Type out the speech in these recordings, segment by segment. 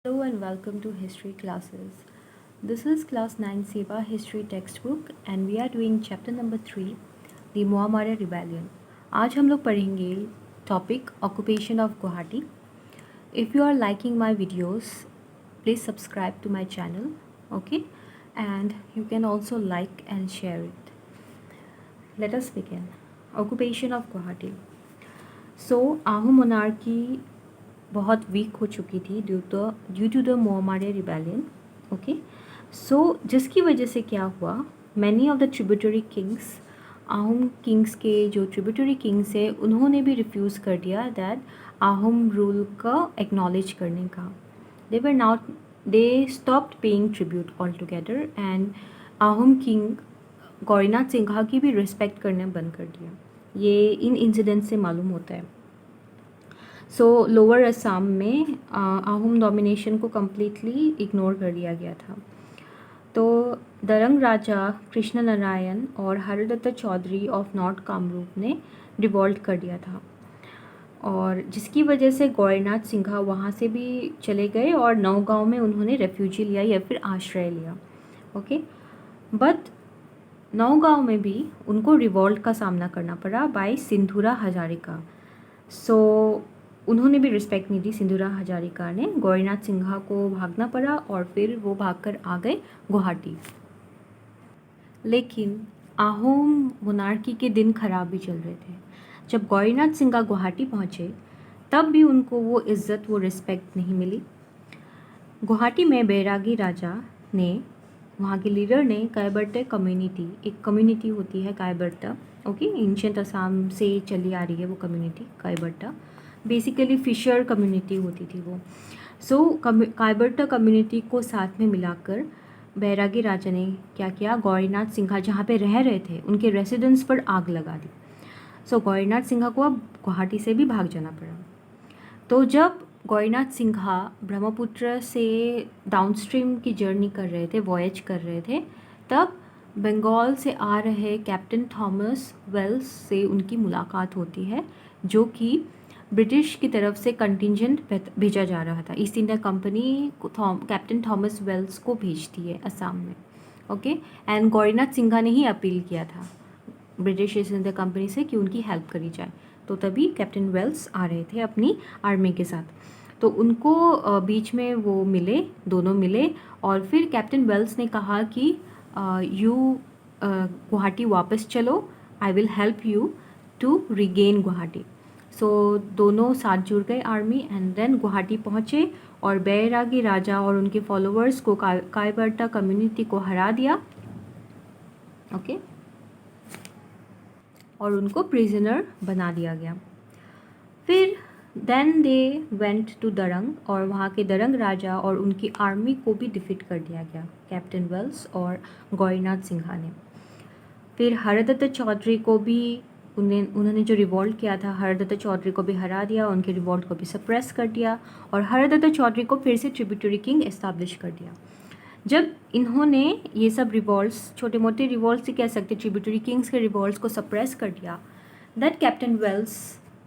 Hello and welcome to history classes. This is class 9 Seva history textbook and we are doing chapter number 3 the Muammar rebellion. आज हम लोग पढ़ेंगे topic occupation of Guwahati. If you are liking my videos, please subscribe to my channel, okay? And you can also like and share it. Let us begin. Occupation of Guwahati. So Ahom monarchy बहुत weak हो चुकी थी due to the Mohammedan rebellion. Okay, so जिसकी वजह से क्या हुआ, many of the tributary kings, Ahom kings के जो ट्रिब्यूटरी किंग्स है उन्होंने भी रिफ्यूज़ कर दिया दैट आहूम रूल का एक्नॉलेज करने का. They stopped paying tribute all together and Ahom king Gaurinath Singha की भी रिस्पेक्ट करने बंद कर दिया. ये इन इंसिडेंट से मालूम होता है. सो लोअर असम में आहूम डोमिनेशन को कम्प्लीटली इग्नोर कर दिया गया था. तो दरंग राजा कृष्ण नारायण और हरदत्त चौधरी ऑफ नॉर्थ कामरूप ने रिवॉल्ट कर दिया था, और जिसकी वजह से गौरीनाथ सिंघा वहाँ से भी चले गए और नौगांव में उन्होंने रेफ्यूजी लिया या फिर आश्रय लिया. ओके, बट नौगांव में भी उनको रिवॉल्ट का सामना करना पड़ा बाय सिंधुरा हजारिका. सो उन्होंने भी रिस्पेक्ट नहीं दी सिंधुरा हजारिका ने. गौरीनाथ सिंघा को भागना पड़ा और फिर वो भागकर आ गए गुवाहाटी. लेकिन आहूम मोनार्की के दिन खराब भी चल रहे थे. जब गौरीनाथ सिंघा गुवाहाटी पहुँचे तब भी उनको वो इज़्ज़त, वो रिस्पेक्ट नहीं मिली. गुवाहाटी में बैरागी राजा ने, वहाँ के लीडर ने कायबर्टा कम्युनिटी, एक कम्युनिटी होती है कायबर्टा, ओके, एंशिएंट असम से चली आ रही है वो कम्युनिटी कायबर्टा. बेसिकली फिशर कम्युनिटी होती थी वो. सो कायबर्टा कम्युनिटी को साथ में मिलाकर बैरागी राजा ने क्या किया, गौरीनाथ सिंघा जहाँ पे रह रहे थे उनके रेसिडेंस पर आग लगा दी. सो गौरीनाथ सिंघा को अब गुवाहाटी से भी भाग जाना पड़ा. तो जब गौरीनाथ सिंघा ब्रह्मपुत्र से डाउनस्ट्रीम की जर्नी कर रहे थे, वॉयज कर रहे थे, तब बंगाल से आ रहे कैप्टन थॉमस वेल्स से उनकी मुलाकात होती है, जो कि ब्रिटिश की तरफ से कंटिजेंट भेजा जा रहा था. ईस्ट इंडिया कंपनी को कैप्टन थॉमस वेल्स को भेजती है असम में. ओके, एंड गौरीनाथ सिंघा ने ही अपील किया था ब्रिटिश ईस्ट इंडिया कंपनी से कि उनकी हेल्प करी जाए. तो तभी कैप्टन वेल्स आ रहे थे अपनी आर्मी के साथ. तो उनको बीच में वो मिले, दोनों मिले, और फिर कैप्टन वेल्स ने कहा कि यू गुवाहाटी वापस चलो, I will help you to regain Guwahati. So दोनों साथ जुड़ गए आर्मी एंड देन गुवाहाटी पहुँचे और बैरागी राजा और उनके फॉलोअर्स को कायबर्टा कम्युनिटी को हरा दिया. ओके, और उनको प्रिजनर बना दिया गया. फिर then they went to Darrang, और वहाँ के दरंग राजा और उनकी आर्मी को भी डिफीट कर दिया गया कैप्टन वेल्स और गौरीनाथ सिंघा ने. फिर हरदत्त चौधरी को भी उन्होंने जो रिवॉल्ट किया था, हरदत्त चौधरी को भी हरा दिया, उनके रिवॉल्ट को भी सप्रेस कर दिया और हरदत्त चौधरी को फिर से ट्रिब्यूटरी किंग एस्टैब्लिश कर दिया. जब इन्होंने ये सब रिवॉल्ट्स, छोटे मोटे रिवॉल्ट्स ही कह सकते, ट्रिब्यूटरी किंग्स के रिवॉल्ट्स को सप्रेस कर दिया, दैट कैप्टन वेल्स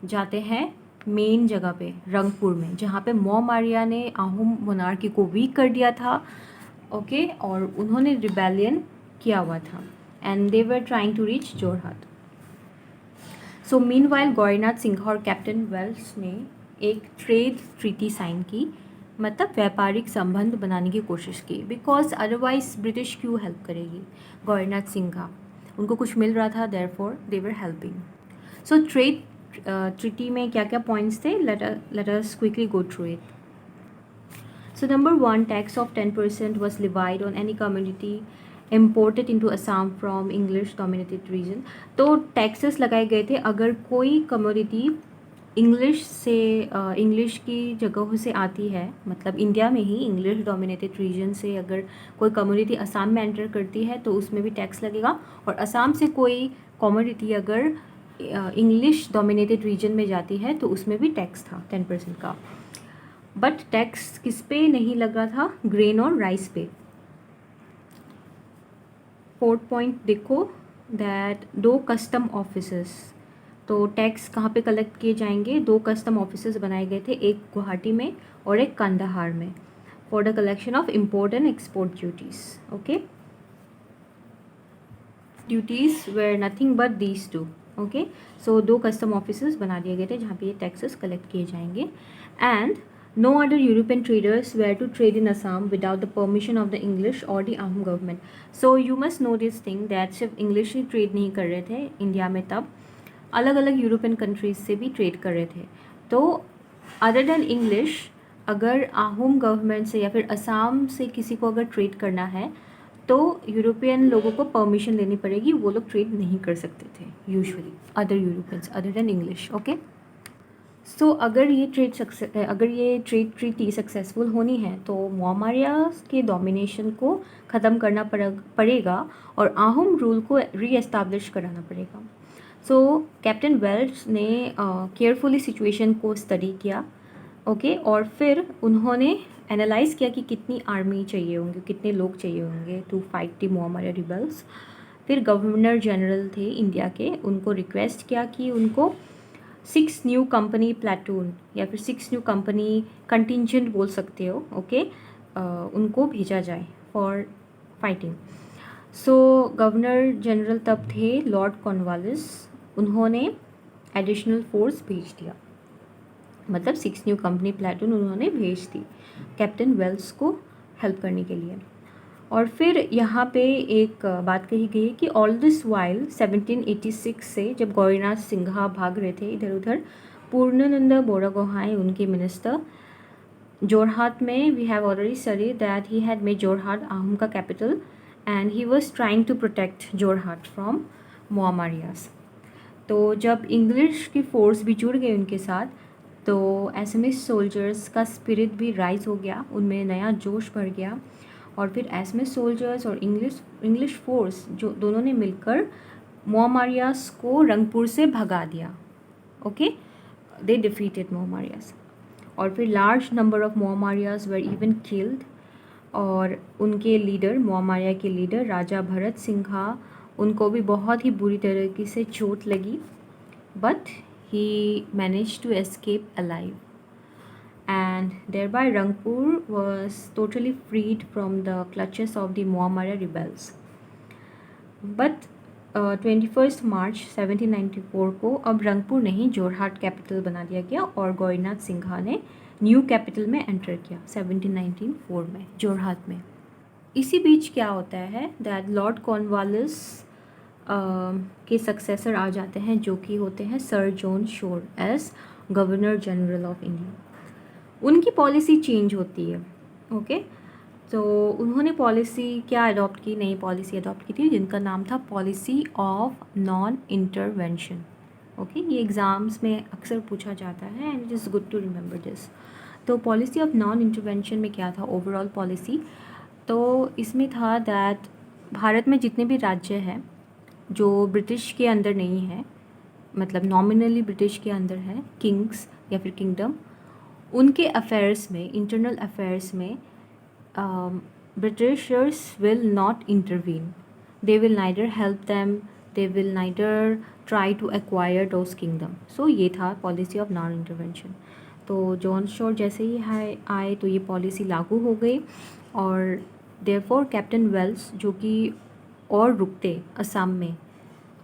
जाते हैं मेन जगह पे रंगपुर में, जहाँ पे मोहम्मरिया ने आहूम मोनार्की को वीक कर दिया था. ओके, और उन्होंने रिबेलियन किया हुआ था and they were trying to reach Jorhat. So meanwhile Gaurinath Singha और कैप्टन वेल्स ने एक ट्रेड ट्रीटी साइन की, मतलब व्यापारिक संबंध बनाने की कोशिश की, बिकॉज अदरवाइज ब्रिटिश क्यों हेल्प करेगी. गौरीनाथ सिंघा, उनको कुछ मिल रहा था, therefore they were helping. So trade treaty में क्या क्या पॉइंट्स थे, let us quickly go through it. So number 1, tax of 10% was levied on any commodity imported into Assam from English dominated region. तो टैक्सेस लगाए गए थे अगर कोई कमोडिटी इंग्लिश से इंग्लिश की जगहों से आती है, मतलब इंडिया में ही इंग्लिश डोमिनेटेड रीजन से अगर कोई कमोडिटी असम में एंटर करती है तो उसमें भी टैक्स लगेगा, और असम से कोई कमोडिटी अगर इंग्लिश डोमिनेटेड रीजन में जाती है तो उसमें भी टैक्स था 10% का. बट टैक्स किस पे नहीं लगा था, ग्रेन और राइस पे. 4th पॉइंट देखो, दैट 2 कस्टम ऑफिसर्स, तो टैक्स कहाँ पे कलेक्ट किए जाएंगे, 2 कस्टम ऑफिसर्स बनाए गए थे, एक गुवाहाटी में और एक कंधार में. for the collection of import and export duties. Okay, duties were nothing but these two. Okay, so दो कस्टम ऑफिसर्स बना दिए गए थे जहाँ पे ये टैक्सेस कलेक्ट किए जाएंगे. And no other European traders were to trade in Assam without the permission of the English or the Ahom government. So you must know this thing that सिर्फ इंग्लिश ही ट्रेड नहीं कर रहे थे India में, तब अलग अलग यूरोपियन कंट्रीज से भी ट्रेड कर रहे थे. तो अदर देन इंग्लिश, अगर आहूम गवर्नमेंट से या फिर असम से किसी को अगर ट्रेड करना है तो यूरोपियन लोगों को परमिशन लेनी पड़ेगी, वो लोग ट्रेड नहीं कर सकते थे usually other Europeans other than English. Okay, so अगर ये ट्रेड ट्रीटी सक्सेसफुल होनी है तो मोहम्मदियास के डोमिनेशन को ख़त्म करना पड़ेगा और आहूम रूल को रीएस्टाब्लिश कराना पड़ेगा. सो कैप्टन वेल्स ने केयरफुली सिचुएशन को स्टडी किया. ओके, और फिर उन्होंने एनालाइज़ किया कि कितनी आर्मी चाहिए होंगे, कितने लोग चाहिए होंगे to fight the Moamoria rebels. फिर गवर्नर जनरल थे इंडिया के, उनको रिक्वेस्ट किया कि उनको 6 न्यू कंपनी प्लेटून या फिर 6 न्यू कंपनी कंटिजेंट बोल सकते हो. ओके, उनको भेजा जाए for fighting. So governor general तब थे लॉर्ड कॉर्नवालिस. उन्होंने एडिशनल फोर्स भेज दिया, मतलब 6 न्यू कंपनी प्लेटून उन्होंने भेज दी कैप्टन वेल्स को हेल्प करने के लिए. और फिर यहाँ पे एक बात कही गई कि ऑल दिस वाइल 1786 से जब गौरीनाथ सिंघा भाग रहे थे इधर उधर, पूर्णानंद बोरागोहाई उनके मिनिस्टर जोरहाट में, we have already studied that he had made Jorhat Ahom का capital and he was trying to protect Jorhat from Mohammadias. तो जब इंग्लिश की फोर्स भी जुड़ गई उनके साथ तो एसएमएस सोल्जर्स का स्पिरिट भी राइज हो गया, उनमें नया जोश भर गया. और फिर एसएमएस सोल्जर्स और इंग्लिश फोर्स जो दोनों ने मिलकर मोहम्मदियास को रंगपुर से भगा दिया. Okay, they defeated Mohammadias. और फिर large number of Mohammadias were even killed. और उनके लीडर, मोहम्मदिया के लीडर राजा भरत सिंघा, उनको भी बहुत ही बुरी तरीके से चोट लगी, but he managed to escape alive and thereby Rangpur was totally freed from the clutches of the Mohammedan rebels. But 21 मार्च 1794 को अब रंगपुर नहीं जोरहाट कैपिटल बना दिया गया और गौरीनाथ सिंघा ने न्यू कैपिटल में एंटर किया 1794 में जोरहाट में. इसी बीच क्या होता है दैट लॉर्ड कॉर्नवालिस के सक्सेसर आ जाते हैं जो कि होते हैं sir John Shore as governor general of India. उनकी पॉलिसी चेंज होती है. ओके, तो उन्होंने पॉलिसी क्या अडॉप्ट की, नई पॉलिसी अडॉप्ट की थी जिनका नाम था policy of non intervention. Okay, ये एग्ज़ाम्स में अक्सर पूछा जाता है and it is good to remember this. तो पॉलिसी ऑफ नॉन इंटरवेंशन में क्या था, ओवरऑल पॉलिसी, तो इसमें था दैट भारत में जितने भी राज्य हैं जो ब्रिटिश के अंदर नहीं है, मतलब नॉमिनली ब्रिटिश के अंदर है, किंग्स या फिर किंगडम, उनके अफेयर्स में, इंटरनल अफेयर्स में britishers will not intervene. They will neither help them, they will neither try to acquire those kingdom. So ये था पॉलिसी ऑफ नॉन इंटरवेंशन. तो जॉन शोर जैसे ही आए तो ये पॉलिसी लागू हो गई और देयरफॉर कैप्टन वेल्स जो कि और रुकते असम में,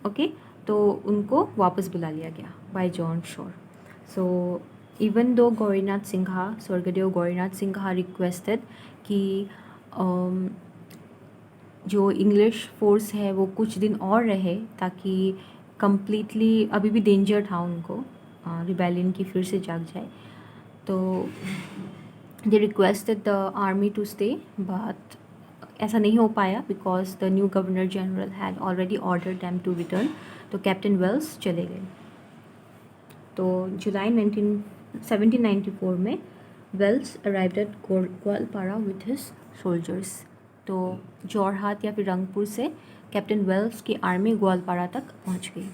ओके, तो उनको वापस बुला लिया गया bye John Shore. So even though Gaurinath Singha, Swargadeo Gaurinath Singha requested कि जो इंग्लिश फोर्स है वो कुछ दिन और रहे ताकि कम्प्लीटली, अभी भी डेंजर था उनको, रिबेलियन की फिर से जाग जाए. तो they requested the army to stay, but ऐसा नहीं हो पाया because the new governor general had already ordered them to return. तो कैप्टन वेल्स चले गए. तो जुलाई 1794 में Welsh arrived at Goalpara with his soldiers. तो जोरहाट या फिर रंगपुर से कैप्टन वेल्स की आर्मी ग्वालपारा तक पहुंच गई.